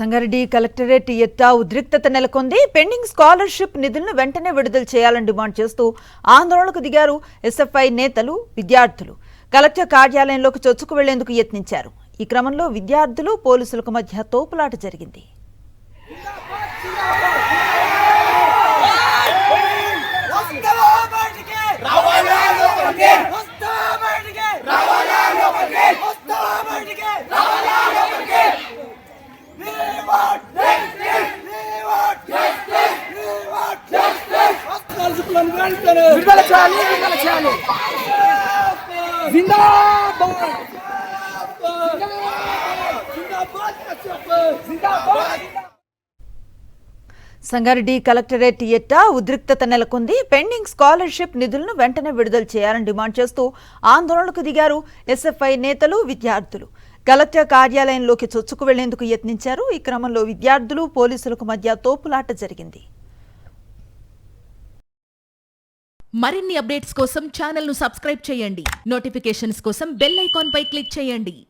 Sangareddy collectorate ఎట్టా ఉద్రిక్తత నెలకొంది. పెండింగ్ స్కాలర్షిప్ నిధులను వెంటనే విడుదల చేయాలని డిమాండ్ చేస్తూ ఆందోళనకు దిగారు ఎస్ఎఫ్ఐ నేతలు, విద్యార్థులు. కలెక్టర్ కార్యాలయంలోకి చొచ్చుకు వెళ్లేందుకు యత్నించారు. ఈ క్రమంలో విద్యార్థులు, పోలీసులకు మధ్య తోపులాట జరిగింది. సంగారెడ్డి కలెక్టరేట్ ఎట్టా ఉద్రిక్తత నెలకొంది. పెండింగ్ స్కాలర్షిప్ నిధులను వెంటనే విడుదల చేయాలని డిమాండ్ చేస్తూ ఆందోళనకు దిగారు ఎస్ఎఫ్ఐ నేతలు, విద్యార్థులు. కలెక్టర్ కార్యాలయంలోకి చొచ్చుకు వెళ్లేందుకు యత్నించారు. ఈ క్రమంలో విద్యార్థులు, పోలీసులకు మధ్య తోపులాట జరిగింది. మరిన్ని అప్డేట్స్ కోసం ఛానల్ ను సబ్స్క్రైబ్ చేయండి. నోటిఫికేషన్స్ కోసం బెల్ ఐకాన్ పై క్లిక్ చేయండి.